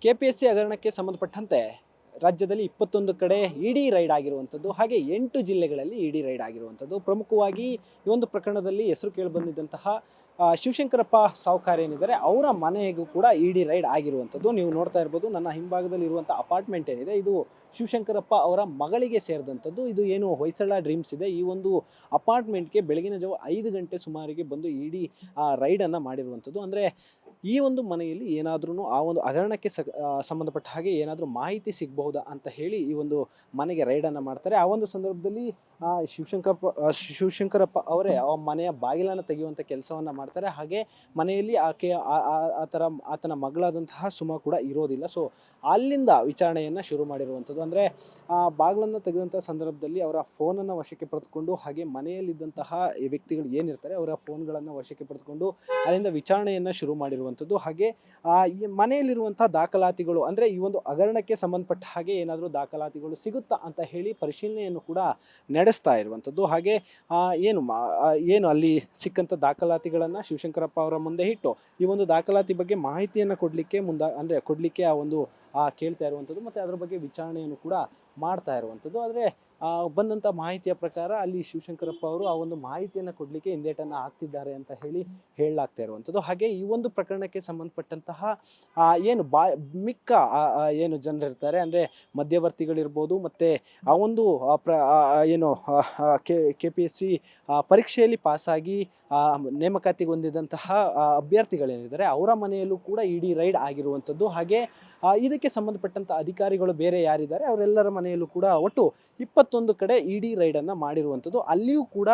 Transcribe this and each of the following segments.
KPSC ಹಗರಣಕ್ಕೆ ಸಂಬಂಧಪಟ್ಟಂತೆ ರಾಜ್ಯದಲ್ಲಿ 21 ಕಡೆ ಇಡಿ ರೈಡ್ ಆಗಿರುವಂಥದ್ದು, ಹಾಗೆ 8 ಜಿಲ್ಲೆಗಳಲ್ಲಿ ಇಡಿ ರೈಡ್ ಆಗಿರುವಂಥದ್ದು. ಪ್ರಮುಖವಾಗಿ ಈ ಒಂದು ಪ್ರಕರಣದಲ್ಲಿ ಹೆಸರು ಕೇಳಿಬಂದಿದ್ದಂತಹ ಶಿವಶಂಕರಪ್ಪ ಸಾವ್ಕಾರ್ ಏನಿದ್ದಾರೆ ಅವರ ಮನೆಗೂ ಕೂಡ ಇಡಿ ರೈಡ್ ಆಗಿರುವಂಥದ್ದು. ನೀವು ನೋಡ್ತಾ ಇರ್ಬೋದು, ನನ್ನ ಹಿಂಭಾಗದಲ್ಲಿ ಇರುವಂಥ ಅಪಾರ್ಟ್ಮೆಂಟ್ ಏನಿದೆ ಇದು ಶಿವಶಂಕರಪ್ಪ ಅವರ ಮಗಳಿಗೆ ಸೇರಿದಂಥದ್ದು. ಇದು ಏನು ಹೊಯ್ಸಳ ಡ್ರೀಮ್ಸ್ ಇದೆ, ಈ ಒಂದು ಅಪಾರ್ಟ್ಮೆಂಟ್ಗೆ ಬೆಳಗಿನ ಜಾವ 5 ಗಂಟೆ ಸುಮಾರಿಗೆ ಬಂದು ಇಡಿ ರೈಡನ್ನು ಮಾಡಿರುವಂಥದ್ದು. ಅಂದರೆ ಈ ಒಂದು ಮನೆಯಲ್ಲಿ ಏನಾದ್ರೂ ಆ ಒಂದು ಹಗರಣಕ್ಕೆ ಸಂಬಂಧಪಟ್ಟ ಹಾಗೆ ಏನಾದರೂ ಮಾಹಿತಿ ಸಿಗಬಹುದಾ ಅಂತ ಹೇಳಿ ಈ ಒಂದು ಮನೆಗೆ ರೈಡನ್ನು ಮಾಡ್ತಾರೆ. ಆ ಒಂದು ಸಂದರ್ಭದಲ್ಲಿ ಶಿವಶಂಕರಪ್ಪ ಅವರೇ ಆ ಮನೆಯ ಬಾಗಿಲನ್ನು ತೆಗೆಯುವಂಥ ಕೆಲಸವನ್ನು ಮಾಡ್ತಾರೆ. ಹಾಗೆ ಮನೆಯಲ್ಲಿ ಆತನ ಮಗಳಾದಂತಹ ಸುಮಾ ಕೂಡ ಇರೋದಿಲ್ಲ. ಸೊ ಅಲ್ಲಿಂದ ವಿಚಾರಣೆಯನ್ನು ಶುರು ಮಾಡಿರುವಂಥದ್ದು. ಅಂದರೆ ಬಾಗಿಲನ್ನು ತೆಗೆದಂಥ ಸಂದರ್ಭದಲ್ಲಿ ಅವರ ಫೋನನ್ನು ವಶಕ್ಕೆ ಪಡೆದುಕೊಂಡು, ಹಾಗೆ ಮನೆಯಲ್ಲಿದ್ದಂತಹ ವ್ಯಕ್ತಿಗಳು ಏನಿರ್ತಾರೆ ಅವರ ಫೋನ್ಗಳನ್ನು ವಶಕ್ಕೆ ಪಡೆದುಕೊಂಡು ಅಲ್ಲಿಂದ ವಿಚಾರಣೆಯನ್ನು ಶುರು ಮಾಡಿರುವಂಥದ್ದು. ಹಾಗೆ ಈ ಮನೆಯಲ್ಲಿರುವಂಥ ದಾಖಲಾತಿಗಳು, ಅಂದರೆ ಈ ಒಂದು ಹಗರಣಕ್ಕೆ ಸಂಬಂಧಪಟ್ಟ ಹಾಗೆ ಏನಾದರೂ ದಾಖಲಾತಿಗಳು ಸಿಗುತ್ತಾ ಅಂತ ಹೇಳಿ ಪರಿಶೀಲನೆಯನ್ನು ಕೂಡ ನಡೆಸ್ತಾ ಇರುವಂಥದ್ದು. ಹಾಗೆ ಏನು ಅಲ್ಲಿ ಸಿಕ್ಕಂಥ ದಾಖಲಾತಿಗಳನ್ನು ಶಿವಶಂಕರಪ್ಪ ಅವರ ಮುಂದೆ ಇಟ್ಟು ಈ ಒಂದು ದಾಖಲಾತಿ ಬಗ್ಗೆ ಮಾಹಿತಿಯನ್ನು ಕೊಡಲಿಕ್ಕೆ ಆ ಒಂದು ಕೇಳ್ತಾ ಇರುವಂಥದ್ದು ಮತ್ತು ಅದರ ಬಗ್ಗೆ ವಿಚಾರಣೆಯನ್ನು ಕೂಡ ಮಾಡ್ತಾ ಇರುವಂಥದ್ದು. ಆದರೆ ಬಂದಂಥ ಮಾಹಿತಿಯ ಪ್ರಕಾರ ಅಲ್ಲಿ ಶಿವಶಂಕರಪ್ಪ ಅವರು ಆ ಒಂದು ಮಾಹಿತಿಯನ್ನು ಕೊಡಲಿಕ್ಕೆ ಹಿಂದೇಟನ್ನು ಹಾಕ್ತಿದ್ದಾರೆ ಅಂತ ಹೇಳಲಾಗ್ತಾ ಇರುವಂಥದ್ದು. ಹಾಗೆ ಈ ಒಂದು ಪ್ರಕರಣಕ್ಕೆ ಸಂಬಂಧಪಟ್ಟಂತಹ ಮಿಕ್ಕ ಏನು ಜನರಿರ್ತಾರೆ, ಅಂದರೆ ಮಧ್ಯವರ್ತಿಗಳಿರ್ಬೋದು, ಮತ್ತು ಆ ಒಂದು KPSC ಪರೀಕ್ಷೆಯಲ್ಲಿ ಪಾಸಾಗಿ ನೇಮಕಾತಿಗೆ ಹೊಂದಿದಂತಹ ಅಭ್ಯರ್ಥಿಗಳೇನಿದ್ದಾರೆ ಅವರ ಮನೆಯಲ್ಲೂ ಕೂಡ ಇಡಿ ರೈಡ್ ಆಗಿರುವಂಥದ್ದು. ಹಾಗೆ ಇದಕ್ಕೆ ಸಂಬಂಧಪಟ್ಟಂಥ ಅಧಿಕಾರಿಗಳು ಬೇರೆ ಯಾರಿದ್ದಾರೆ ಅವರೆಲ್ಲರ ಮನೆಯಲ್ಲೂ ಕೂಡ ಒಟ್ಟು 21 ಕಡೆ ಇಡಿ ರೈಡನ್ನು ಮಾಡಿರುವಂಥದ್ದು. ಅಲ್ಲಿಯೂ ಕೂಡ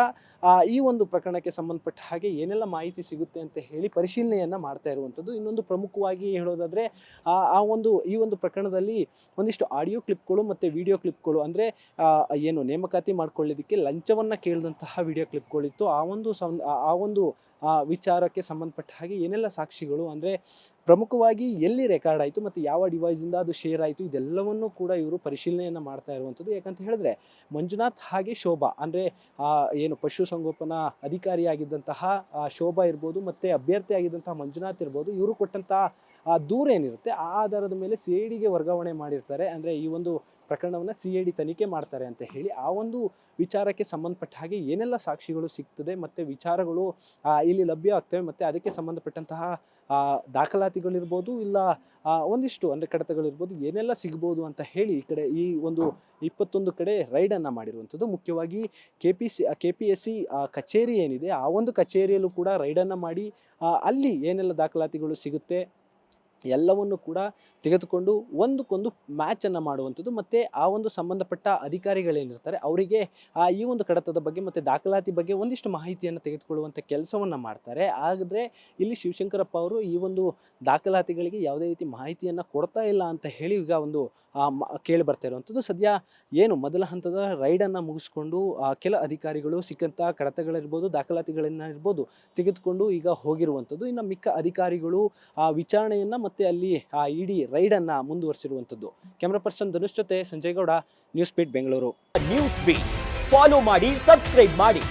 ಈ ಒಂದು ಪ್ರಕರಣಕ್ಕೆ ಸಂಬಂಧಪಟ್ಟ ಹಾಗೆ ಏನೆಲ್ಲ ಮಾಹಿತಿ ಸಿಗುತ್ತೆ ಅಂತ ಹೇಳಿ ಪರಿಶೀಲನೆಯನ್ನು ಮಾಡ್ತಾ ಇರುವಂಥದ್ದು. ಇನ್ನೊಂದು ಪ್ರಮುಖವಾಗಿ ಹೇಳೋದಾದರೆ ಈ ಒಂದು ಪ್ರಕರಣದಲ್ಲಿ ಒಂದಿಷ್ಟು ಆಡಿಯೋ ಕ್ಲಿಪ್ಗಳು ಮತ್ತು ವಿಡಿಯೋ ಕ್ಲಿಪ್ಗಳು, ಅಂದರೆ ಏನು ನೇಮಕಾತಿ ಮಾಡ್ಕೊಳ್ಳೋದಕ್ಕೆ ಲಂಚವನ್ನು ಕೇಳಿದಂತಹ ವಿಡಿಯೋ ಕ್ಲಿಪ್ಗಳಿತ್ತು. ಆ ಒಂದು ವಿಚಾರಕ್ಕೆ ಸಂಬಂಧಪಟ್ಟ ಹಾಗೆ ಏನೆಲ್ಲ ಸಾಕ್ಷಿಗಳು, ಅಂದರೆ ಪ್ರಮುಖವಾಗಿ ಎಲ್ಲಿ ರೆಕಾರ್ಡ್ ಆಯಿತು ಮತ್ತು ಯಾವ ಡಿವೈಸಿಂದ ಅದು ಶೇರ್ ಆಯಿತು, ಇದೆಲ್ಲವನ್ನೂ ಕೂಡ ಇವರು ಪರಿಶೀಲನೆಯನ್ನು ಮಾಡ್ತಾ ಇರುವಂಥದ್ದು. ಯಾಕಂತ ಹೇಳಿದ್ರೆ ಮಂಜುನಾಥ್ ಹಾಗೆ ಶೋಭಾ, ಅಂದರೆ ಏನು ಪಶುಸಂಗೋಪನಾ ಅಧಿಕಾರಿಯಾಗಿದ್ದಂತಹ ಶೋಭಾ ಇರ್ಬೋದು ಮತ್ತು ಅಭ್ಯರ್ಥಿ ಆಗಿದ್ದಂತಹ ಮಂಜುನಾಥ್ ಇರ್ಬೋದು, ಇವರು ಕೊಟ್ಟಂತಹ ದೂರ ಏನಿರುತ್ತೆ ಆ ಆಧಾರದ ಮೇಲೆ CIDಗೆ ವರ್ಗಾವಣೆ ಮಾಡಿರ್ತಾರೆ. ಅಂದರೆ ಈ ಒಂದು ಪ್ರಕರಣವನ್ನು CID ತನಿಖೆ ಮಾಡ್ತಾರೆ ಅಂತ ಹೇಳಿ ಆ ಒಂದು ವಿಚಾರಕ್ಕೆ ಸಂಬಂಧಪಟ್ಟ ಹಾಗೆ ಏನೆಲ್ಲ ಸಾಕ್ಷಿಗಳು ಸಿಗ್ತದೆ ಮತ್ತು ವಿಚಾರಗಳು ಇಲ್ಲಿ ಲಭ್ಯ ಆಗ್ತವೆ ಮತ್ತು ಅದಕ್ಕೆ ಸಂಬಂಧಪಟ್ಟಂತಹ ದಾಖಲಾತಿಗಳಿರ್ಬೋದು, ಇಲ್ಲ ಒಂದಿಷ್ಟು ಅಂದರೆ ಕಡತಗಳಿರ್ಬೋದು, ಏನೆಲ್ಲ ಸಿಗ್ಬೋದು ಅಂತ ಹೇಳಿ ಈ ಒಂದು 21 ಕಡೆ ರೈಡನ್ನು ಮಾಡಿರುವಂಥದ್ದು. ಮುಖ್ಯವಾಗಿ KPSC ಕಚೇರಿ ಏನಿದೆ ಆ ಒಂದು ಕಚೇರಿಯಲ್ಲೂ ಕೂಡ ರೈಡನ್ನು ಮಾಡಿ ಅಲ್ಲಿ ಏನೆಲ್ಲ ದಾಖಲಾತಿಗಳು ಸಿಗುತ್ತೆ ಎಲ್ಲವನ್ನು ಕೂಡ ತೆಗೆದುಕೊಂಡು ಒಂದಕ್ಕೊಂದು ಮ್ಯಾಚನ್ನು ಮಾಡುವಂಥದ್ದು. ಮತ್ತು ಆ ಒಂದು ಸಂಬಂಧಪಟ್ಟ ಅಧಿಕಾರಿಗಳೇನಿರ್ತಾರೆ ಅವರಿಗೆ ಈ ಒಂದು ಕಡತದ ಬಗ್ಗೆ ಮತ್ತು ದಾಖಲಾತಿ ಬಗ್ಗೆ ಒಂದಿಷ್ಟು ಮಾಹಿತಿಯನ್ನು ತೆಗೆದುಕೊಳ್ಳುವಂಥ ಕೆಲಸವನ್ನು ಮಾಡ್ತಾರೆ. ಆದರೆ ಇಲ್ಲಿ ಶಿವಶಂಕರಪ್ಪ ಅವರು ಈ ಒಂದು ದಾಖಲಾತಿಗಳಿಗೆ ಯಾವುದೇ ರೀತಿ ಮಾಹಿತಿಯನ್ನು ಕೊಡ್ತಾ ಇಲ್ಲ ಅಂತ ಹೇಳಿ ಈಗ ಒಂದು ಕೇಳಿ ಬರ್ತಾ ಇರುವಂಥದ್ದು. ಸದ್ಯ ಏನು ಮೊದಲ ಹಂತದ ರೈಡನ್ನು ಮುಗಿಸ್ಕೊಂಡು ಕೆಲ ಅಧಿಕಾರಿಗಳು ಸಿಕ್ಕಂಥ ಕಡತಗಳಿರ್ಬೋದು, ದಾಖಲಾತಿಗಳನ್ನ ಇರ್ಬೋದು ತೆಗೆದುಕೊಂಡು ಈಗ ಹೋಗಿರುವಂಥದ್ದು. ಇನ್ನು ಮಿಕ್ಕ ಅಧಿಕಾರಿಗಳು ವಿಚಾರಣೆಯನ್ನು ಮತ್ತು ಅಲ್ಲಿ ಇಡಿ ರೈಡನ್ನು ಮುಂದುವರಿಸಿರುವಂಥದ್ದು. ಕ್ಯಾಮ್ರಾ ಪರ್ಸನ್ ಧನುಷ್ ಜೊತೆ Sanjay Gowda, news beat Bengaluru. News beat follow ಮಾಡಿ, ಸಬ್ಸ್ಕ್ರೈಬ್ ಮಾಡಿ.